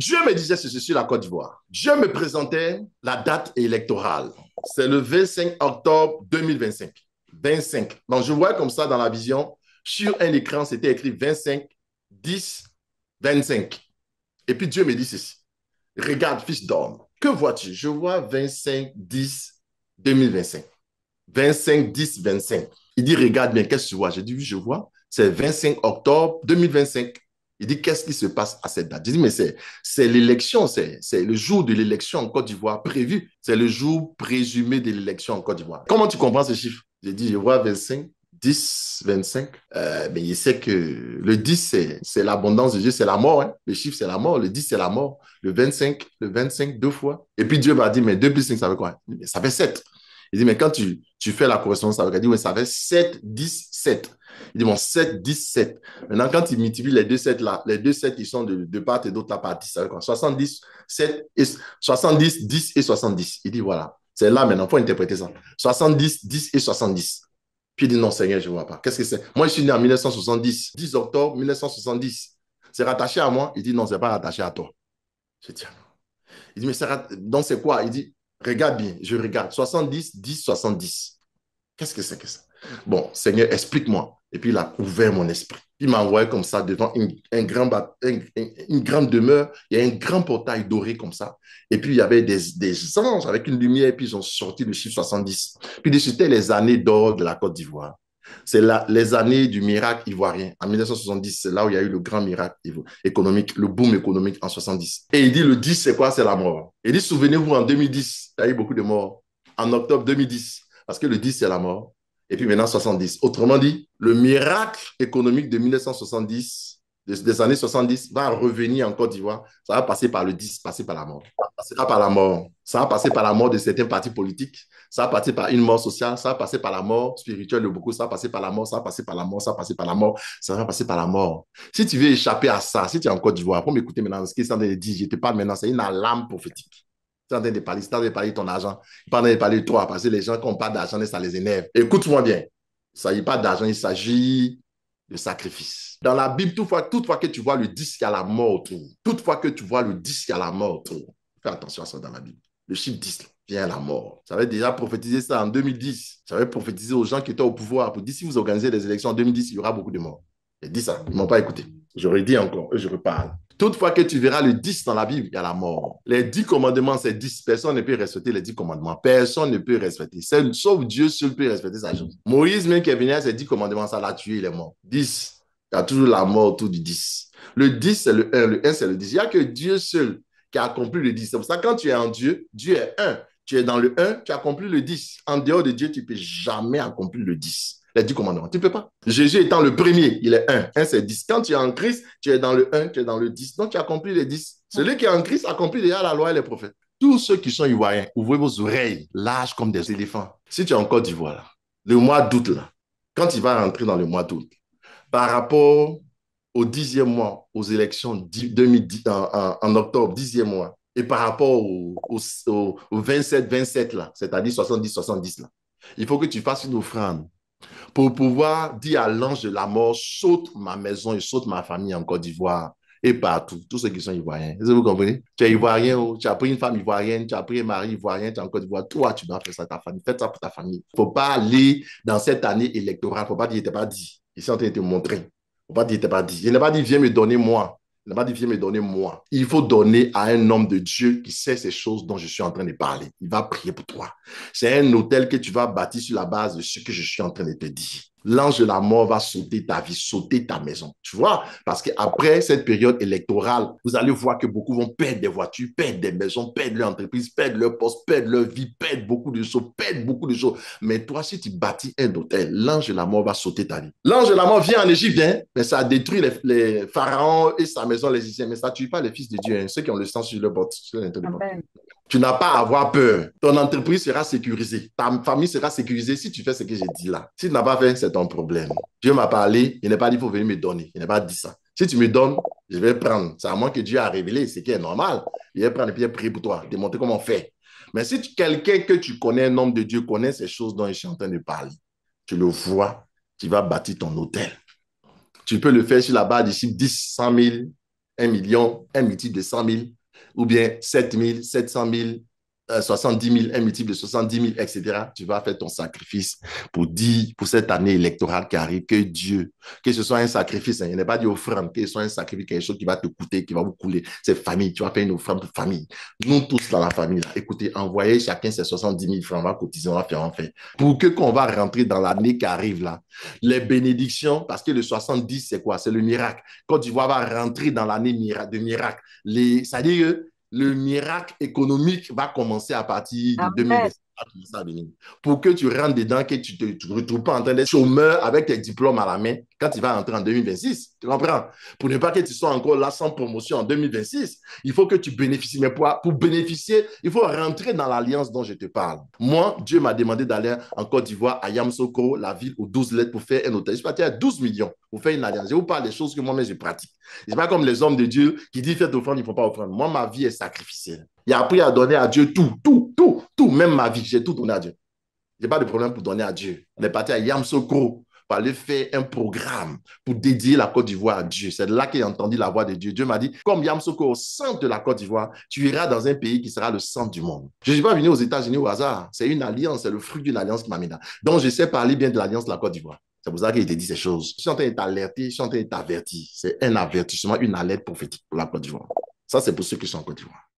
Dieu me disait ceci sur la Côte d'Ivoire. Dieu me présentait la date électorale. C'est le 25 octobre 2025. 25. Donc, je vois comme ça dans la vision, sur un écran, c'était écrit 25, 10, 25. Et puis Dieu me dit ceci. Regarde, fils d'homme, que vois-tu? Je vois 25, 10, 2025. 25, 10, 25. Il dit, regarde bien, qu'est-ce que tu vois? J'ai dit, oui, je vois. C'est 25 octobre 2025. Il dit, qu'est-ce qui se passe à cette date? J'ai dit, mais c'est l'élection, c'est le jour de l'élection en Côte d'Ivoire prévu. C'est le jour présumé de l'élection en Côte d'Ivoire. Comment tu comprends ce chiffre? J'ai dit, je vois 25, 10, 25. Mais il sait que le 10, c'est l'abondance de Dieu, c'est la mort. Hein. Le chiffre, c'est la mort. Le 10, c'est la mort. Le 25, deux fois. Et puis Dieu m'a dit, mais 2 plus 5, ça fait quoi? Ça fait 7. Il dit, mais quand tu fais la correspondance avec, il dit, oui, ça fait 7, 10, 7. Il dit, bon, 7, 10, 7. Maintenant, quand il multiplie les deux 7 là, les deux 7 qui sont de part et d'autre là par 10, ça fait quoi? 70, 7 et 70, 10 et 70. Il dit, voilà. C'est là maintenant, il faut interpréter ça. 70, 10 et 70. Puis il dit, non, Seigneur, je ne vois pas. Qu'est-ce que c'est? Moi, je suis né en 1970, 10 octobre 1970. C'est rattaché à moi? Il dit, non, ce n'est pas rattaché à toi. Je dis, il dit, mais donc c'est quoi? Il dit, regarde bien, je regarde. 70, 10, 70. Qu'est-ce que c'est que ça? Bon, Seigneur, explique-moi. Et puis il a ouvert mon esprit. Il m'a envoyé comme ça devant une grande demeure. Il y a un grand portail doré comme ça. Et puis il y avait des anges avec une lumière. Et puis ils ont sorti le chiffre 70. Puis c'était les années d'or de la Côte d'Ivoire. C'est les années du miracle ivoirien. En 1970, c'est là où il y a eu le grand miracle économique, le boom économique en 70. Et il dit, le 10, c'est quoi? C'est la mort. Il dit, souvenez-vous, en 2010, il y a eu beaucoup de morts. En octobre 2010, parce que le 10, c'est la mort. Et puis maintenant, 70. Autrement dit, le miracle économique de 1970, des années 70, va revenir en Côte d'Ivoire. Ça va passer par le 10, passer par la mort. Ça passera par la mort. Ça va passer par la mort de certains partis politiques. Ça va passer par une mort sociale. Ça va passer par la mort spirituelle de beaucoup. Ça va passer par la mort. Ça va passer par la mort. Ça va passer par la mort. Ça va passer par la mort. Si tu veux échapper à ça, si tu es en Côte d'Ivoire, pour m'écouter maintenant, ce qui est en train de dire, je te parle maintenant, c'est une alarme prophétique. Tu es en train de parler, tu es en train de parler de ton argent. Tu es en train de parler de toi, parce que les gens qui n'ont pas d'argent, ça les énerve. Écoute-moi bien. Il ne s'agit pas d'argent, il s'agit de sacrifice. Dans la Bible, toutefois que tu vois le 10, il y a la mort autour. Toutefois que tu vois le 10, il y a la mort autour. Fais attention à ça dans la Bible. Le chiffre 10 vient la mort. J'avais déjà prophétisé ça en 2010. J'avais prophétisé aux gens qui étaient au pouvoir pour dire si vous organisez des élections en 2010, il y aura beaucoup de morts. J'ai dit ça. Ils ne m'ont pas écouté. J'aurais dit encore, et je reparle. Toutefois que tu verras le 10 dans la Bible, il y a la mort. Les 10 commandements, c'est 10. Personne ne peut respecter les 10 commandements. Personne ne peut respecter. Sauf Dieu seul peut respecter sa chose. Moïse, même qui est venu à ces 10 commandements, ça l'a tué, il est mort. 10. Il y a toujours la mort autour du 10. Le 10, c'est le 1. Le 1, c'est le 10. Il n'y a que Dieu seul qui a accompli le 10. C'est pour ça que quand tu es en Dieu, Dieu est 1. Tu es dans le 1, tu as accompli le 10. En dehors de Dieu, tu ne peux jamais accomplir le 10. Les 10 commandements. Tu ne peux pas. Jésus étant le premier, il est 1. 1, c'est 10. Quand tu es en Christ, tu es dans le 1, tu es dans le 10. Donc, tu as accompli les 10. Celui qui est en Christ accomplit déjà la loi et les prophètes. Tous ceux qui sont ivoiriens, ouvrez vos oreilles, larges comme des éléphants. Si tu es en Côte d'Ivoire, là, le mois d'août, là, quand tu vas rentrer dans le mois d'août, par rapport au 10e mois, aux élections 2010, en octobre, 10e mois, et par rapport au 27-27, là, c'est-à-dire 70-70, là, il faut que tu fasses une offrande pour pouvoir dire à l'ange de la mort, saute ma maison et saute ma famille en Côte d'Ivoire et partout, tous ceux qui sont ivoiriens. Est-ce que vous comprenez? Tu es ivoirien, tu as pris une femme ivoirienne, tu as pris un mari ivoirien, tu es en Côte d'Ivoire. Toi, tu dois faire ça à ta famille. Faites ça pour ta famille. Il ne faut pas aller dans cette année électorale. Il ne faut pas dire, il ne pas dit. Ici, en train de te montrer. Il ne faut pas dire, il ne pas dit. Il n'a pas dit, viens me donner moi. Il n'a pas dit, viens me donner moi. Il faut donner à un homme de Dieu qui sait ces choses dont je suis en train de parler. Il va prier pour toi. C'est un hôtel que tu vas bâtir sur la base de ce que je suis en train de te dire. L'ange de la mort va sauter ta vie, sauter ta maison. Tu vois? Parce qu'après cette période électorale, vous allez voir que beaucoup vont perdre des voitures, perdre des maisons, perdre leur entreprise, perdre leur poste, perdre leur vie, perdre beaucoup de choses, perdre beaucoup de choses. Mais toi, si tu bâtis un hôtel, l'ange de la mort va sauter ta vie. L'ange de la mort vient en Égypte, hein, mais ça a détruit les pharaons et sa maison, les Égyptiens. Mais ça ne tue pas les fils de Dieu, hein, ceux qui ont le sang sur leur porte. Amen. Tu n'as pas à avoir peur. Ton entreprise sera sécurisée. Ta famille sera sécurisée si tu fais ce que j'ai dit là. Si tu n'as pas fait, c'est ton problème. Dieu m'a parlé, il n'est pas dit qu'il faut venir me donner. Il n'a pas dit ça. Si tu me donnes, je vais prendre. C'est à moi que Dieu a révélé ce qui est normal. Il va prendre et puis prier pour toi, démontrer comment on fait. Mais si quelqu'un que tu connais, un homme de Dieu, connaît ces choses dont je suis en train de parler, tu le vois, tu vas bâtir ton hôtel. Tu peux le faire sur la base d'ici 10, 100 000, 1 million, un multiple de 100 000, ou bien 7 000, 700 000, 70 000, un multiple de 70 000, etc. Tu vas faire ton sacrifice pour dire, pour cette année électorale qui arrive, que Dieu, que ce soit un sacrifice, hein, il n'est pas dit offrande, que ce soit un sacrifice, quelque chose qui va te coûter, qui va vous couler. C'est famille, tu vas faire une offrande pour famille. Nous tous dans la famille, là, écoutez, envoyez chacun ses 70 000 francs, on va cotiser, on va faire en fait. Pour que qu'on va rentrer dans l'année qui arrive là, les bénédictions, parce que le 70, c'est quoi? C'est le miracle. Côte d'Ivoire va rentrer dans l'année de miracle. C'est-à-dire que le miracle économique va commencer à partir de Amen. 2025. Pour que tu rentres dedans, que tu ne te retrouves pas en train d'être chômeur avec tes diplômes à la main quand tu vas entrer en 2026. Tu comprends? Pour ne pas que tu sois encore là sans promotion en 2026, il faut que tu bénéficies. Mais pour bénéficier, il faut rentrer dans l'alliance dont je te parle. Moi, Dieu m'a demandé d'aller en Côte d'Ivoire, à Yamoussoukro, la ville aux 12 lettres, pour faire un hôtel. Je suis parti à 12 millions pour faire une alliance. Je vous parle des choses que moi-même je pratique. Ce n'est pas comme les hommes de Dieu qui disent faites offrande, ils ne font pas offrande. Moi, ma vie est sacrificielle. J'ai appris à donner à Dieu tout, tout, tout, tout, même ma vie, j'ai tout donné à Dieu. Je n'ai pas de problème pour donner à Dieu. On est parti à Yamoussoukro pour aller faire un programme pour dédier la Côte d'Ivoire à Dieu. C'est là que j'ai entendu la voix de Dieu. Dieu m'a dit, comme Yamoussoukro au centre de la Côte d'Ivoire, tu iras dans un pays qui sera le centre du monde. Je ne suis pas venu aux États-Unis au hasard. C'est une alliance, c'est le fruit d'une alliance qui m'a mis là. Donc, je sais parler bien de l'alliance de la Côte d'Ivoire. C'est pour ça qu'il t'a dit ces choses. Je suis en train de t'alerter, je suis en train de t'avertir. C'est un avertissement, une alerte prophétique pour la Côte d'Ivoire. Ça, c'est pour ceux qui sont en Côte d'Ivoire.